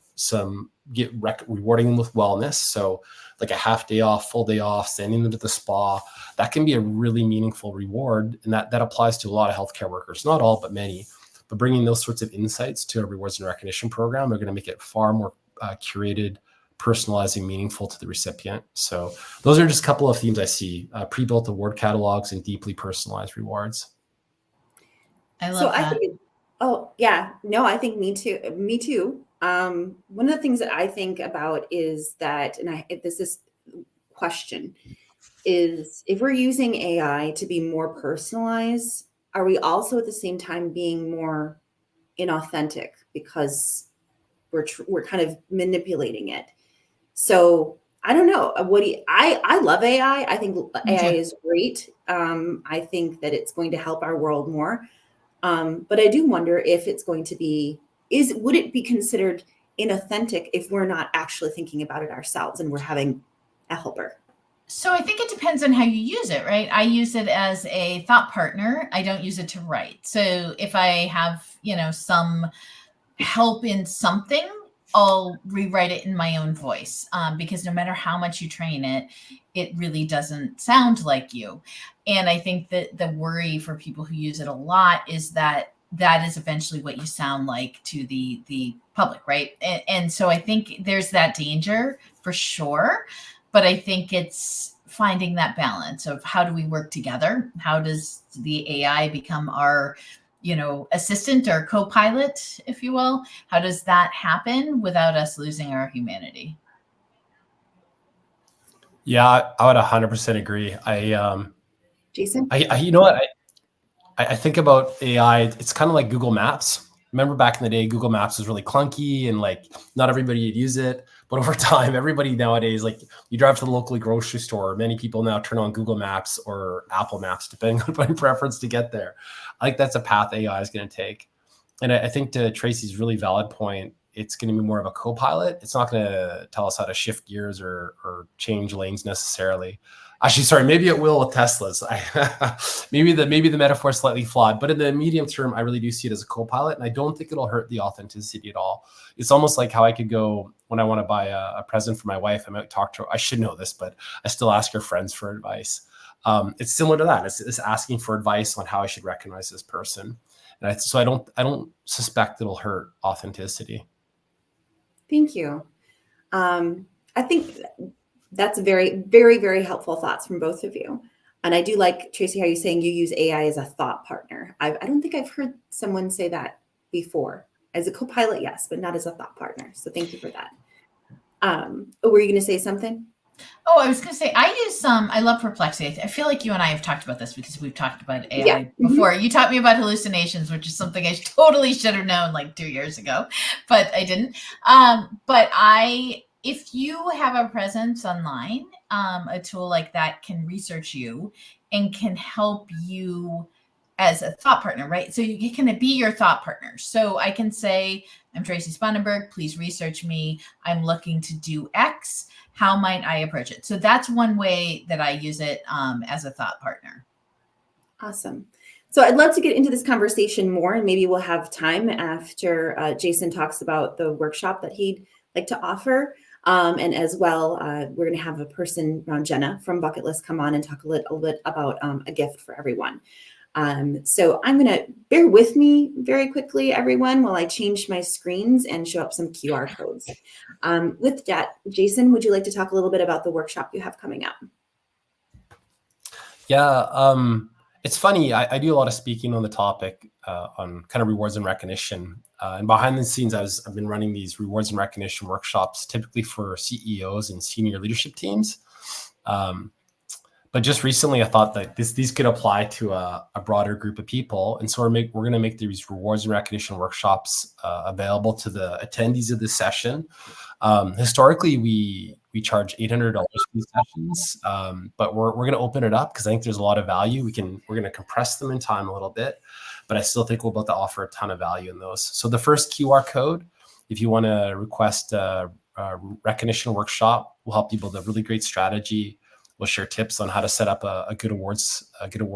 rewarding them with wellness. So like a half day off, full day off, sending them to the spa, that can be a really meaningful reward. And that applies to a lot of healthcare workers, not all, but many. But bringing those sorts of insights to a rewards and recognition program are going to make it far more curated, personalizing, meaningful to the recipient. So those are just a couple of themes I see: pre-built award catalogs and deeply personalized rewards. I love that. I think me too. One of the things that I think about is that, this question is, if we're using AI to be more personalized, are we also at the same time being more inauthentic because we're kind of manipulating it? So I don't know. I love AI. I think AI is great. I think that it's going to help our world more. But I do wonder if it's going to would it be considered inauthentic if we're not actually thinking about it ourselves and we're having a helper? So I think it depends on how you use it, right? I use it as a thought partner. I don't use it to write. So if I have, some help in something, I'll rewrite it in my own voice, because no matter how much you train it, it really doesn't sound like you. And I think that the worry for people who use it a lot is that is eventually what you sound like to the public, right? And so I think there's that danger for sure. But I think it's finding that balance of how do we work together? How does the AI become our assistant or co-pilot, if you will? How does that happen without us losing our humanity? Yeah, I would 100% agree. Jason? You know what? I think about AI, it's kind of like Google Maps. Remember back in the day, Google Maps was really clunky and like not everybody would use it. But over time, everybody nowadays, like you drive to the local grocery store, many people now turn on Google Maps or Apple Maps, depending on my preference to get there. I think that's a path AI is going to take. And I think to Tracy's really valid point, it's going to be more of a co-pilot. It's not going to tell us how to shift gears or change lanes necessarily. Actually, sorry, maybe it will with Teslas. maybe the metaphor is slightly flawed, but in the medium term, I really do see it as a co-pilot, and I don't think it'll hurt the authenticity at all. It's almost like how I could go when I want to buy a present for my wife. I might talk to her. I should know this, but I still ask her friends for advice. It's similar to that. It's asking for advice on how I should recognize this person, and so I don't suspect it'll hurt authenticity. Thank you. I think that's very, very, very helpful thoughts from both of you. And I do like, Tracy, how you're saying you use AI as a thought partner. I don't think I've heard someone say that before. As a co-pilot, yes, but not as a thought partner. So thank you for that. Were you going to say something? Oh, I was going to say, I love Perplexity. I feel like you and I have talked about this because we've talked about AI before. You taught me about hallucinations, which is something I totally should have known like 2 years ago, but I didn't. If you have a presence online, a tool like that can research you and can help you as a thought partner, right? So you can be your thought partner. So I can say, I'm Tracy Spanenberg, please research me. I'm looking to do X. How might I approach it? So that's one way that I use it as a thought partner. Awesome. So I'd love to get into this conversation more, and maybe we'll have time after Jason talks about the workshop that he'd like to offer. And as well, we're going to have a person, Jenna from Bucket List, come on and talk a little bit about a gift for everyone. So I'm going to bear with me very quickly, everyone, while I change my screens and show up some QR codes. With that, Jason, would you like to talk a little bit about the workshop you have coming up? Yeah, it's funny. I do a lot of speaking on the topic on kind of rewards and recognition. And behind the scenes, I've been running these rewards and recognition workshops, typically for CEOs and senior leadership teams. But just recently, I thought that these could apply to a broader group of people. And so we're going to make these rewards and recognition workshops available to the attendees of this session. Historically, we charge $800 for these sessions, but we're going to open it up because I think there's a lot of value. We're going to compress them in time a little bit, but I still think we're about to offer a ton of value in those. So the first QR code, if you want to request a recognition workshop, will help you build a really great strategy. We'll share tips on how to set up a good awards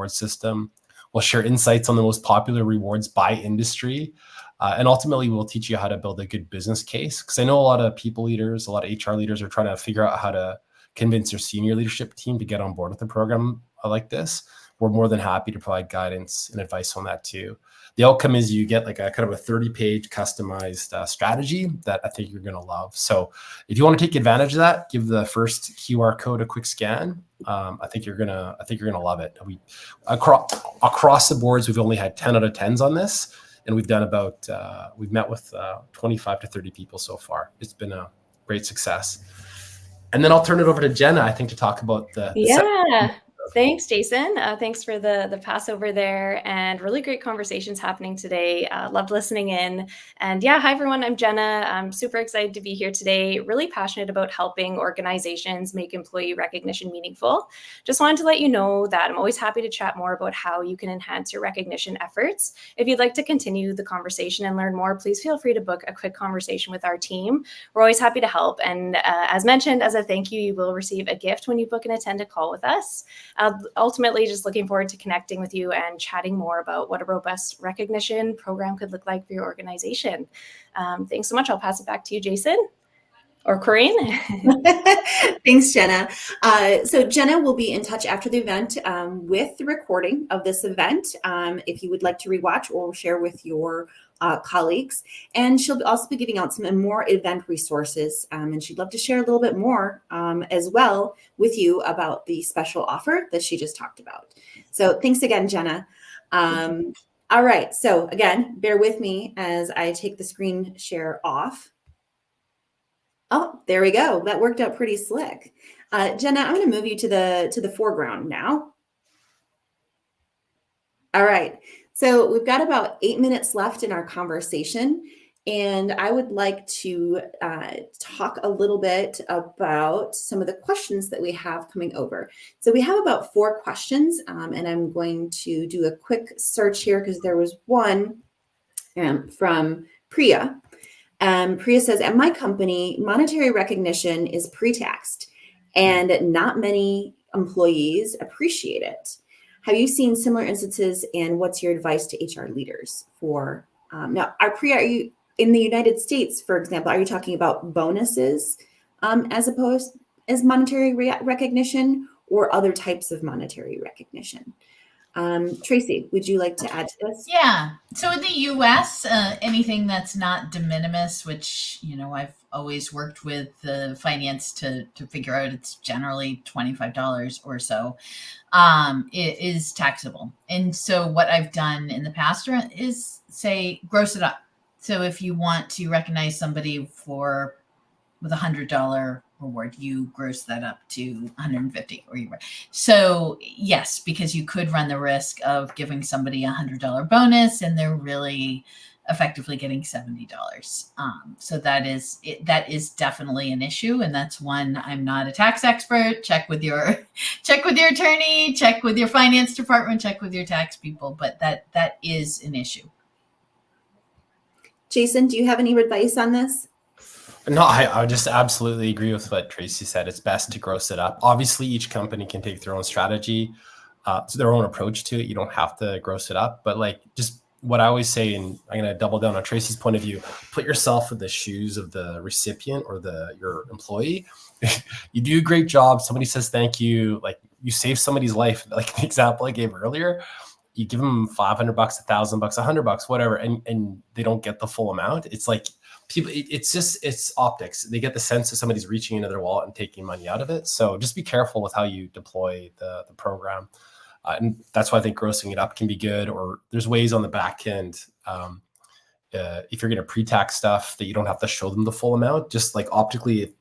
system. We'll share insights on the most popular rewards by industry. And ultimately, we'll teach you how to build a good business case. Because I know a lot of people leaders, a lot of HR leaders are trying to figure out how to convince their senior leadership team to get on board with a program like this. We're more than happy to provide guidance and advice on that too. The outcome is you get like a kind of a 30-page customized strategy that I think you're going to love. So if you want to take advantage of that, give the first QR code a quick scan. I think you're gonna love it. We across the boards, we've only had 10 out of 10s on this, and we've done about we've met with 25 to 30 people so far. It's been a great success. And then I'll turn it over to Jenna, I think, to talk about the Thanks, Jason. Thanks for the Passover there, and really great conversations happening today. Loved listening in. And yeah, hi everyone, I'm Jenna. I'm super excited to be here today. Really passionate about helping organizations make employee recognition meaningful. Just wanted to let you know that I'm always happy to chat more about how you can enhance your recognition efforts. If you'd like to continue the conversation and learn more, please feel free to book a quick conversation with our team. We're always happy to help. And as mentioned, as a thank you, you will receive a gift when you book and attend a call with us. Ultimately, just looking forward to connecting with you and chatting more about what a robust recognition program could look like for your organization. Thanks so much. I'll pass it back to you, Jason or Corinne. Thanks, Jenna. So Jenna will be in touch after the event with the recording of this event if you would like to rewatch or share with your colleagues. And she'll also be giving out some more event resources. And she'd love to share a little bit more as well with you about the special offer that she just talked about. So thanks again, Jenna. All right. So again, bear with me as I take the screen share off. Oh, there we go. That worked out pretty slick. Jenna, I'm going to move you to the foreground now. All right. So we've got about 8 minutes left in our conversation, and I would like to talk a little bit about some of the questions that we have coming over. So we have about 4 questions, and I'm going to do a quick search here because there was one from Priya. Priya says, at my company, monetary recognition is pre-taxed and not many employees appreciate it. Have you seen similar instances, and what's your advice to HR leaders for, now, Priya, are you in the United States, for example, are you talking about bonuses as opposed as monetary recognition or other types of monetary recognition? Tracy, would you like to add to this? Yeah. So in the US, anything that's not de minimis, which, you know, I've always worked with the finance to figure out, it's generally $25 or so, it is taxable. And so what I've done in the past is say, gross it up. So if you want to recognize somebody with $100 reward, you gross that up to 150 or you. So yes, because you could run the risk of giving somebody $100 bonus and they're really effectively getting $70. So that is definitely an issue, and that's one. I'm not a tax expert. Check with your attorney, check with your finance department, check with your tax people, but that is an issue. Jason, do you have any advice on this? No, I would just absolutely agree with what Tracy said. It's best to gross it up. Obviously, each company can take their own strategy, their own approach to it. You don't have to gross it up, but like just what I always say, and I'm going to double down on Tracy's point of view, put yourself in the shoes of the recipient or your employee. You do a great job. Somebody says thank you. Like you save somebody's life. Like the example I gave earlier, you give them $500, $1,000, $100, whatever, and they don't get the full amount. It's like people, it's optics. They get the sense that somebody's reaching into their wallet and taking money out of it. So just be careful with how you deploy the program. And that's why I think grossing it up can be good, or there's ways on the back end. If you're going to pre-tax stuff that you don't have to show them the full amount, just like optically,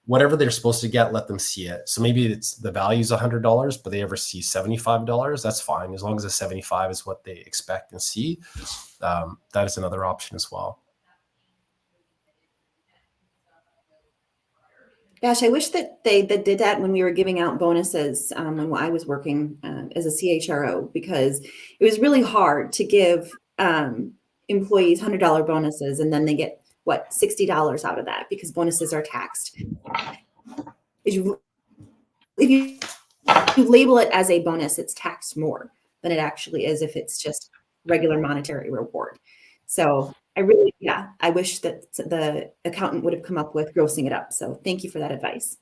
whatever they're supposed to get, let them see it. So maybe it's the value is $100, but they ever see $75. That's fine. As long as the 75 is what they expect and see, that is another option as well. Gosh, I wish that they did that when we were giving out bonuses when I was working as a CHRO, because it was really hard to give employees $100 bonuses and then they get $60 out of that because bonuses are taxed. If you label it as a bonus, it's taxed more than it actually is if it's just regular monetary reward. So I wish that the accountant would have come up with grossing it up. So thank you for that advice.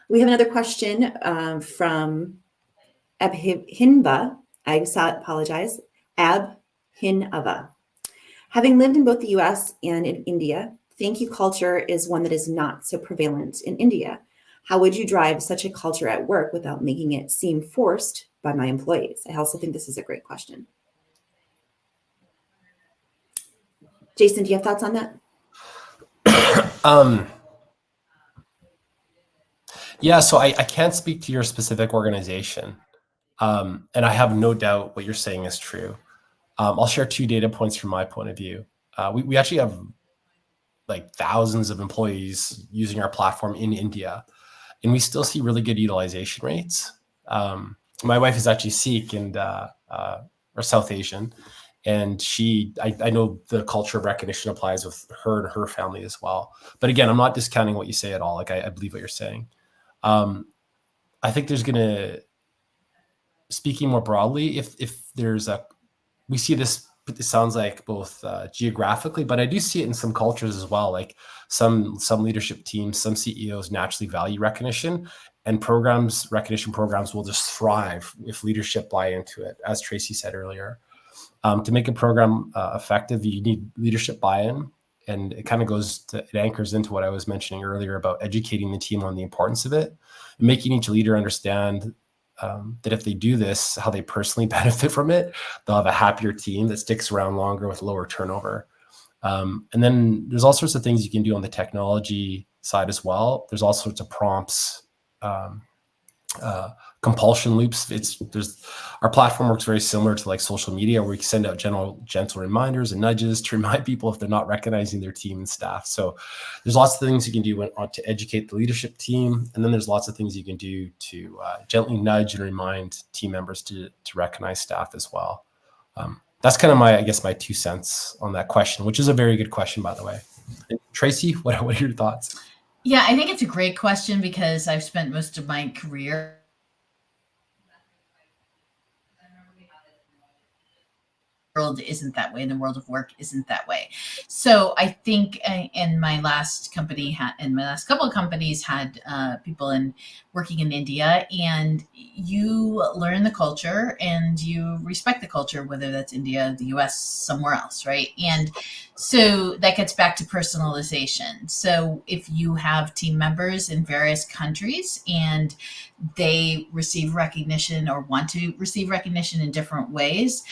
We have another question from Abhinva. Apologize. Abhinava. Having lived in both the US and in India, thank you culture is one that is not so prevalent in India. How would you drive such a culture at work without making it seem forced by my employees? I also think this is a great question. Jason, do you have thoughts on that? Yeah, so I can't speak to your specific organization. And I have no doubt what you're saying is true. I'll share 2 data points from my point of view. We actually have like thousands of employees using our platform in India, and we still see really good utilization rates. My wife is actually Sikh and or South Asian, and I know the culture of recognition applies with her and her family as well. But again, I'm not discounting what you say at all. Like I believe what you're saying. I think there's speaking more broadly, if we see this, it sounds like both geographically, but I do see it in some cultures as well. Like some leadership teams, some CEOs naturally value recognition, and recognition programs will just thrive if leadership buy into it. As Tracy said earlier, to make a program effective, you need leadership buy-in. And it kind of it anchors into what I was mentioning earlier about educating the team on the importance of it, and making each leader understand that if they do this, how they personally benefit from it. They'll have a happier team that sticks around longer with lower turnover. And then there's all sorts of things you can do on the technology side as well. There's all sorts of prompts, compulsion loops. Our platform works very similar to like social media, where we can send out gentle reminders and nudges to remind people if they're not recognizing their team and staff. So there's lots of things you can do to educate the leadership team, and then there's lots of things you can do to gently nudge and remind team members to recognize staff as well. That's kind of my 2 cents on that question, which is a very good question, by the way. And Tracy, what are your thoughts? Yeah, I think it's a great question because I've spent most of my career world isn't that way, and the world of work isn't that way. So I think in my last couple of companies had people working in India, and you learn the culture and you respect the culture, whether that's India, the US, somewhere else, right? And so that gets back to personalization. So if you have team members in various countries and they receive recognition or want to receive recognition in different ways,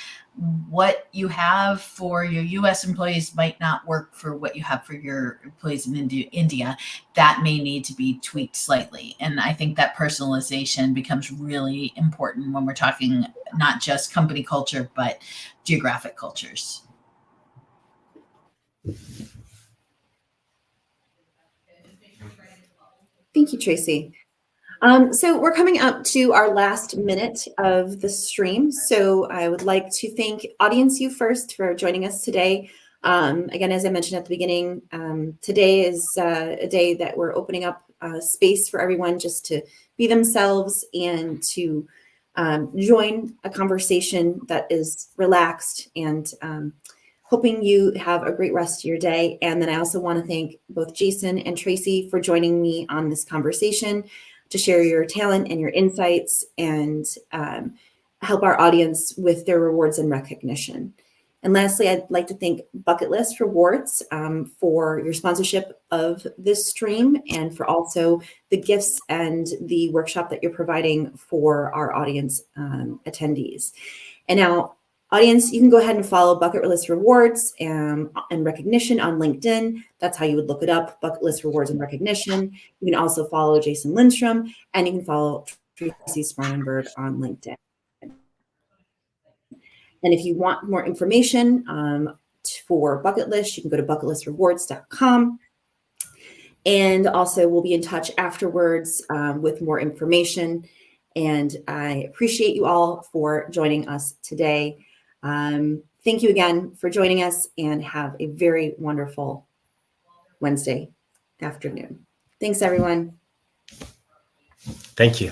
what you have for your US employees might not work for what you have for your employees in India. That may need to be tweaked slightly. And I think that personalization becomes really important when we're talking not just company culture, but geographic cultures. Thank you, Tracy. So we're coming up to our last minute of the stream. So I would like to thank Audience You First for joining us today. Again, as I mentioned at the beginning, today is a day that we're opening up space for everyone just to be themselves and to join a conversation that is relaxed, and hoping you have a great rest of your day. And then I also want to thank both Jason and Tracy for joining me on this conversation to share your talent and your insights and help our audience with their rewards and recognition. And lastly, I'd like to thank Bucket List Rewards for your sponsorship of this stream, and for also the gifts and the workshop that you're providing for our audience attendees. And now, audience, you can go ahead and follow Bucket List Rewards and Recognition on LinkedIn. That's how you would look it up, Bucket List Rewards and Recognition. You can also follow Jason Lindstrom, and you can follow Tracy Sparnenberg on LinkedIn. And if you want more information for Bucket List, you can go to bucketlistrewards.com. And also we'll be in touch afterwards with more information. And I appreciate you all for joining us today. Thank you again for joining us, and have a very wonderful Wednesday afternoon. Thanks, everyone. Thank you.